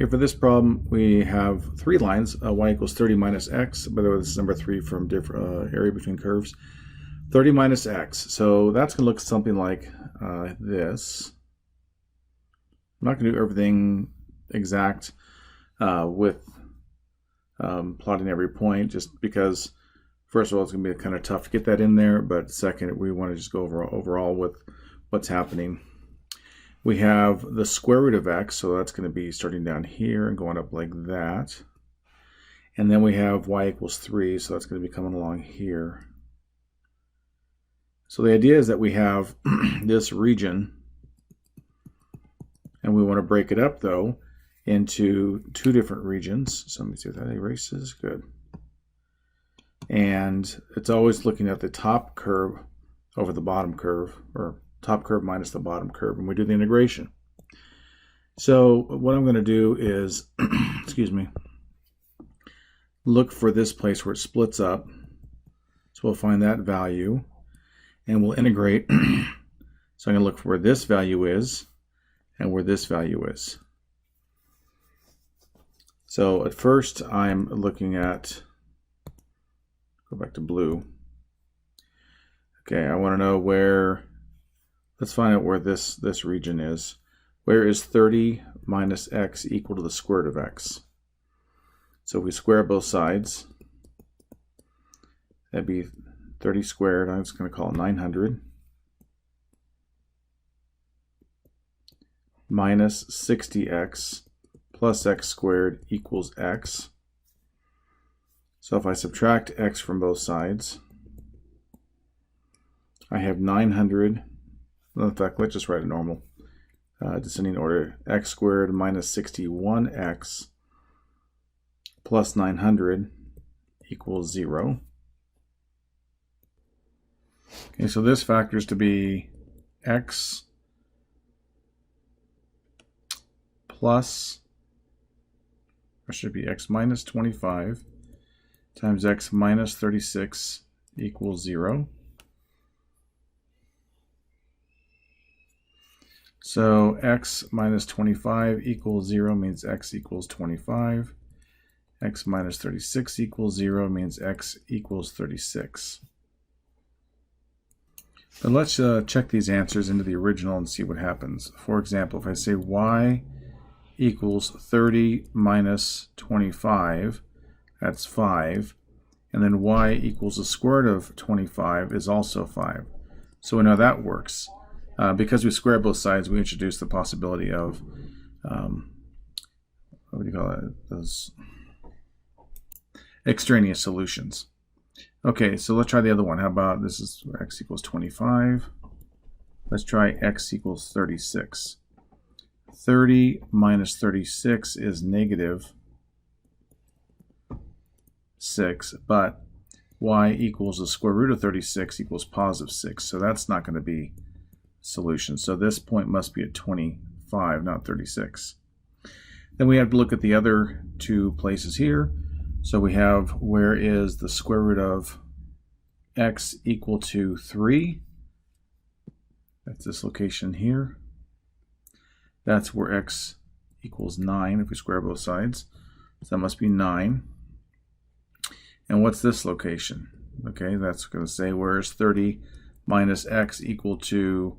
Okay, for this problem, we have three lines, y equals 30 minus x. By the way, this is number 3 from different area between curves. 30 minus x. So that's going to look something like this. I'm not going to do everything exact with plotting every point, just because, first of all, it's going to be kind of tough to get that in there, but second, we want to just go overall with what's happening. We have the square root of x, so that's going to be starting down here and going up like that. And then we have y equals 3, so that's going to be coming along here. So the idea is that we have this region, and we want to break it up, though, into two different regions. So let me see if that erases. Good. And it's always looking at the top curve over the bottom curve, or top curve minus the bottom curve, and we do the integration. So what I'm going to do is, excuse me, look for this place where it splits up. So we'll find that value, and we'll integrate. So I'm going to look for where this value is and where this value is. So at first I'm looking at, go back to blue. Okay, I want to know where, let's find out where this region is. Where is 30 minus x equal to the square root of x? So if we square both sides, that'd be 30 squared. I'm just going to call it 900. Minus 60x plus x squared equals x. So if I subtract x from both sides, I have 900. In fact, let's just write it normal. Descending order, x squared minus 61x plus 900 equals 0. Okay, so this factors to be x plus, or should be x minus 25 times x minus 36 equals 0. So x minus 25 equals 0 means x equals 25. X minus 36 equals 0 means x equals 36. But let's check these answers into the original and see what happens. For example, if I say y equals 30 minus 25, that's 5. And then y equals the square root of 25 is also 5. So we know that works. Because we square both sides, we introduce the possibility of, what do you call it? Those extraneous solutions. Okay, so let's try the other one. How about this is x equals 25. Let's try x equals 36. 30 minus 36 is negative 6, but y equals the square root of 36 equals positive 6. So that's not going to be solution. So this point must be at 25, not 36. Then we have to look at the other two places here. So we have, where is the square root of x equal to 3? That's this location here. That's where x equals 9 if we square both sides. So that must be 9. And what's this location? Okay, that's going to say, where is 30 minus x equal to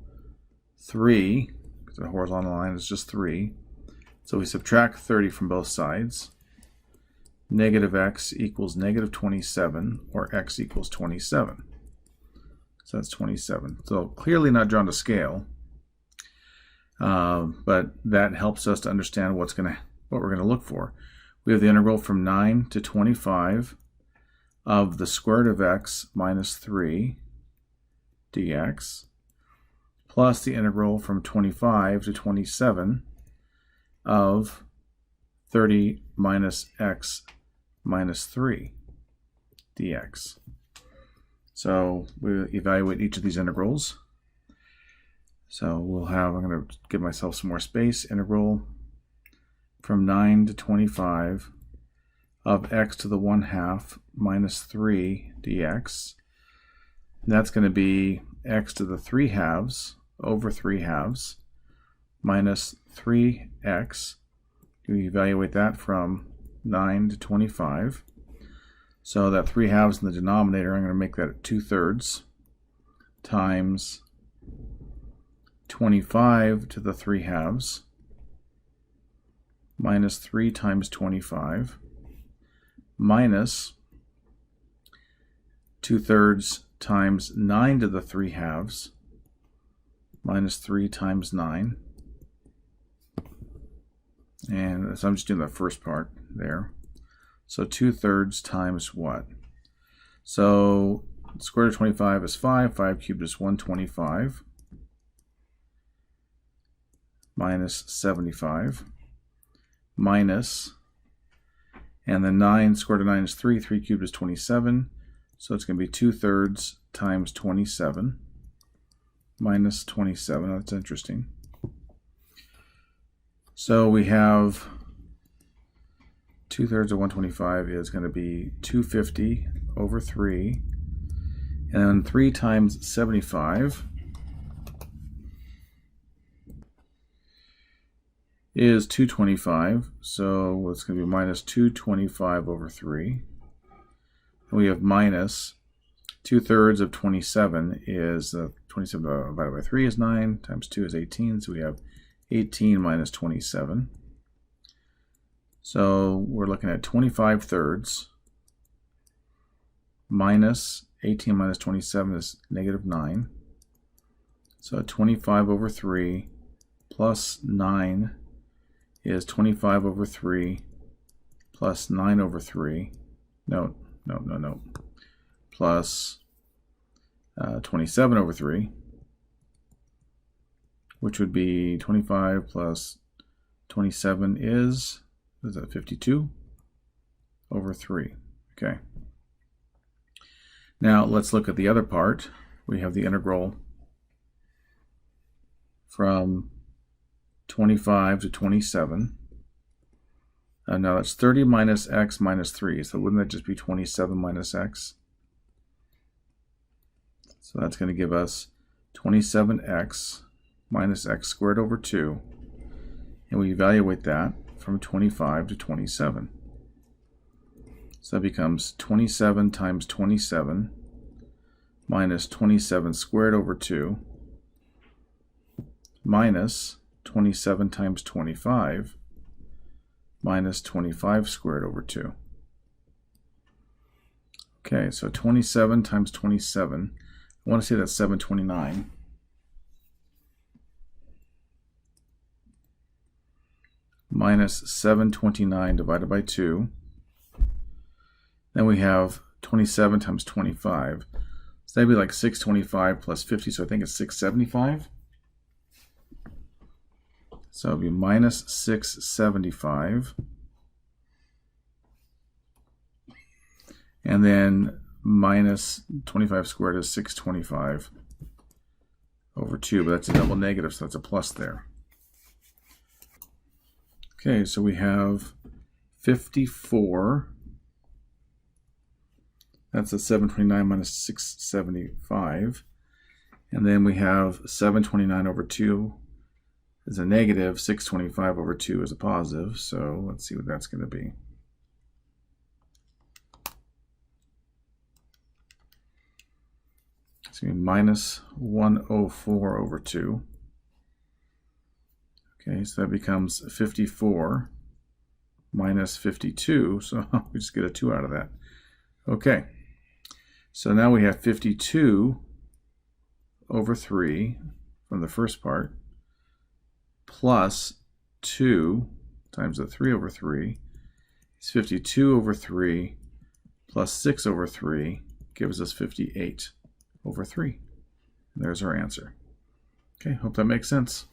3, because the horizontal line is just 3. So we subtract 30 from both sides. Negative x equals negative 27, or x equals 27. So that's 27. So clearly not drawn to scale, but that helps us to understand what we're going to look for. We have the integral from 9 to 25 of the square root of x minus 3 dx, plus the integral from 25 to 27 of 30 minus x minus 3 dx. So we evaluate each of these integrals. So we'll have, I'm going to give myself some more space, integral from 9 to 25 of x to the 1/2 minus 3 dx. And that's going to be x to the 3/2 over 3/2 minus 3x We evaluate that from 9 to 25. So that 3 halves in the denominator, I'm going to make that 2/3 times 25 to the 3 halves minus 3 times 25 minus 2/3 times 9 to the 3 halves minus 3 times 9. And so I'm just doing the first part there. So 2/3 times what? So square root of 25 is 5. 5 cubed is 125 minus 75 minus, and then 9 square root of 9 is 3. 3 cubed is 27. So it's going to be 2/3 times 27 minus 27. That's interesting. So we have 2/3 of 125 is going to be 250 over 3. And then 3 times 75 is 225. So it's going to be minus 225 over 3. And we have minus 2/3 of 27 is 27 divided by 3 is 9 times 2 is 18. So we have 18 minus 27. So we're looking at 25/3 minus 18 minus 27 is negative 9. So 25 over 3 plus 9 is 25 over 3 plus 9 over 3. No. Plus 27 over 3, which would be 25 plus 27 is that 52 over 3. Okay. Now let's look at the other part. We have the integral from 25 to 27. Now that's 30 minus x minus 3. So wouldn't that just be 27 minus x? So that's going to give us 27x minus x squared over 2. And we evaluate that from 25 to 27. So that becomes 27 times 27 minus 27 squared over 2 minus 27 times 25 minus 25 squared over 2. Okay, so 27 times 27, I want to say that's 729. Minus 729 divided by 2. Then we have 27 times 25. So that'd be like 625 plus 50, so I think it's 675. So it'd be minus 675. And then minus 25 squared is 625 over 2, but that's a double negative, so that's a plus there. Okay, so we have 54. That's a 729 minus 675. And then we have 729 over 2 is a negative, 625 over 2 is a positive. So let's see what that's going to be. It's going to be minus 104 over 2. Okay, so that becomes 54 minus 52. So we just get a 2 out of that. Okay, so now we have 52 over 3 from the first part plus 2 times the 3 over 3 is 52 over 3 plus 6 over 3 gives us 58 over 3. And there's our answer. Okay, hope that makes sense.